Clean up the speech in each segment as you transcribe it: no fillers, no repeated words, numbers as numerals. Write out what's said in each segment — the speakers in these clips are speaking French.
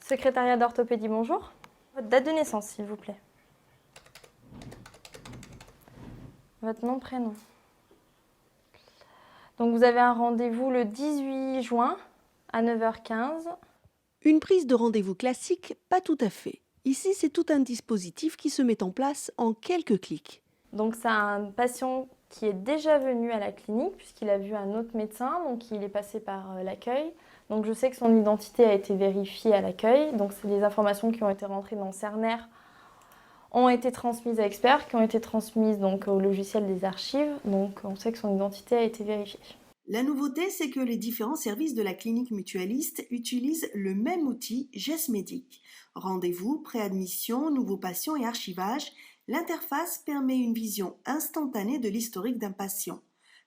Secrétariat d'orthopédie, bonjour. Votre date de naissance, s'il vous plaît. Votre nom, prénom. Donc vous avez un rendez-vous le 18 juin à 9h15. Une prise de rendez-vous classique, pas tout à fait. Ici, c'est tout un dispositif qui se met en place en quelques clics. Donc c'est un patient qui est déjà venu à la clinique puisqu'il a vu un autre médecin, donc il est passé par l'accueil. Donc je sais que son identité a été vérifiée à l'accueil, donc c'est les informations qui ont été rentrées dans Cerner ont été transmises à Expert, qui ont été transmises donc au logiciel des archives, donc on sait que son identité a été vérifiée. La nouveauté, c'est que les différents services de la clinique mutualiste utilisent le même outil GESMedic. Rendez-vous, préadmission, nouveaux patients et archivage, l'interface permet une vision instantanée de l'historique d'un patient.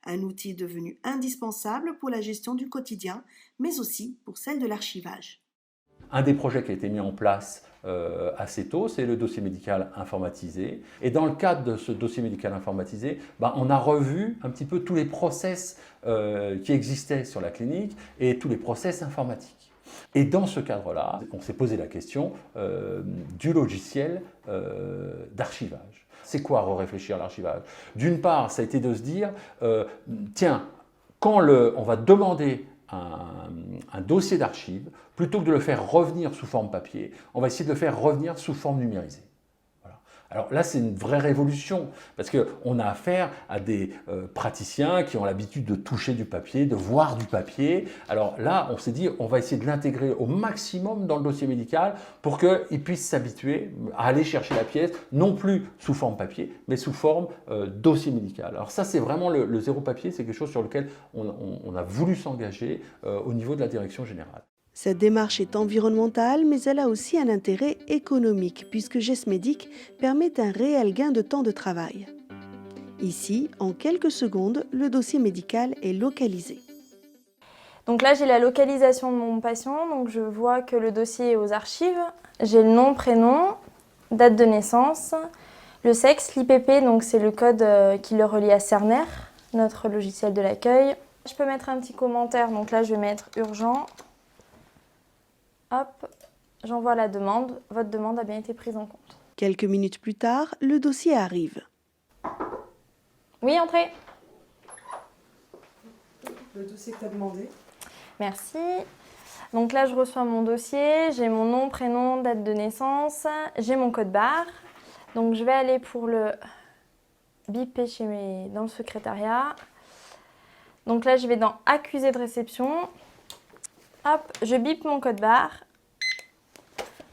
Un outil devenu indispensable pour la gestion du quotidien, mais aussi pour celle de l'archivage. Un des projets qui a été mis en place assez tôt, c'est le dossier médical informatisé. Et dans le cadre de ce dossier médical informatisé, on a revu un petit peu tous les process qui existaient sur la clinique et tous les process informatiques. Et dans ce cadre-là, on s'est posé la question du logiciel d'archivage. C'est quoi réfléchir à l'archivage? D'une part, ça a été de se dire, tiens, quand on va demander un dossier d'archives, plutôt que de le faire revenir sous forme papier, on va essayer de le faire revenir sous forme numérisée. Voilà. Alors là, c'est une vraie révolution, parce qu'on a affaire à des praticiens qui ont l'habitude de toucher du papier, de voir du papier. Alors là, on s'est dit, on va essayer de l'intégrer au maximum dans le dossier médical pour qu'ils puissent s'habituer à aller chercher la pièce, non plus sous forme papier, mais sous forme dossier médical. Alors ça, c'est vraiment le zéro papier, c'est quelque chose sur lequel on a voulu s'engager au niveau de la direction générale. Cette démarche est environnementale, mais elle a aussi un intérêt économique, puisque GESMedic permet un réel gain de temps de travail. Ici, en quelques secondes, le dossier médical est localisé. Donc là, j'ai la localisation de mon patient, donc je vois que le dossier est aux archives. J'ai le nom, prénom, date de naissance, le sexe, l'IPP, donc c'est le code qui le relie à Cerner, notre logiciel de l'accueil. Je peux mettre un petit commentaire, donc là je vais mettre urgent. Hop, j'envoie la demande. Votre demande a bien été prise en compte. Quelques minutes plus tard, le dossier arrive. Oui, entrez. Le dossier que tu as demandé. Merci. Donc là, je reçois mon dossier. J'ai mon nom, prénom, date de naissance. J'ai mon code barre. Donc je vais aller pour le biper dans le secrétariat. Donc là, je vais dans accusé de réception. Hop, je bip mon code barre.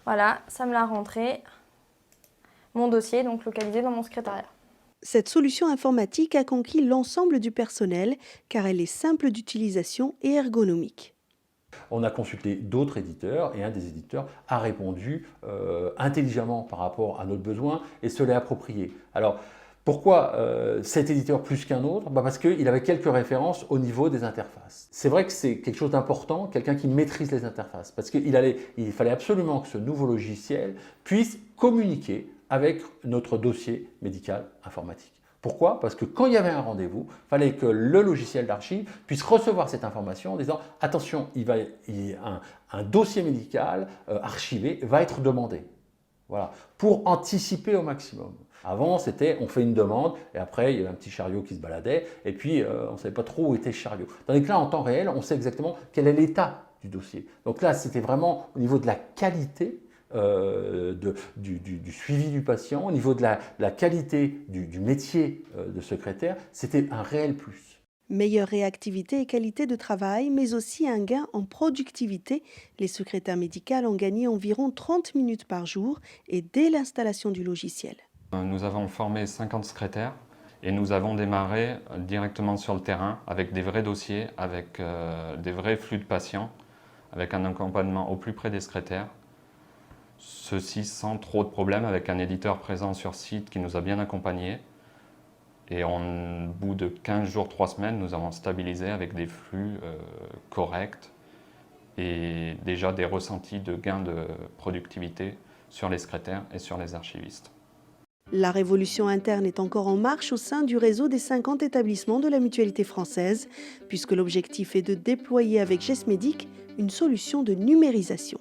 Voilà, ça me l'a rentré. Mon dossier est donc localisé dans mon secrétariat. Cette solution informatique a conquis l'ensemble du personnel car elle est simple d'utilisation et ergonomique. On a consulté d'autres éditeurs et un des éditeurs a répondu intelligemment par rapport à notre besoin et se l'est approprié. Alors, pourquoi cet éditeur plus qu'un autre? Parce qu'il avait quelques références au niveau des interfaces. C'est vrai que c'est quelque chose d'important, quelqu'un qui maîtrise les interfaces, parce qu'il fallait absolument que ce nouveau logiciel puisse communiquer avec notre dossier médical informatique. Pourquoi? Parce que quand il y avait un rendez-vous, il fallait que le logiciel d'archives puisse recevoir cette information en disant « Attention, un dossier médical archivé va être demandé ». Voilà, pour anticiper au maximum. Avant, c'était on fait une demande et après, il y avait un petit chariot qui se baladait et puis on ne savait pas trop où était le chariot. Tandis que là, en temps réel, on sait exactement quel est l'état du dossier. Donc là, c'était vraiment au niveau de la qualité du suivi du patient, au niveau de la qualité du métier de secrétaire, c'était un réel plus. Meilleure réactivité et qualité de travail, mais aussi un gain en productivité. Les secrétaires médicaux ont gagné environ 30 minutes par jour et dès l'installation du logiciel. Nous avons formé 50 secrétaires et nous avons démarré directement sur le terrain avec des vrais dossiers, avec des vrais flux de patients, avec un accompagnement au plus près des secrétaires. Ceci sans trop de problèmes, avec un éditeur présent sur site qui nous a bien accompagnés. Et au bout de 15 jours, 3 semaines, nous avons stabilisé avec des flux corrects et déjà des ressentis de gains de productivité sur les secrétaires et sur les archivistes. La révolution interne est encore en marche au sein du réseau des 50 établissements de la Mutualité française, puisque l'objectif est de déployer avec GESMedic une solution de numérisation.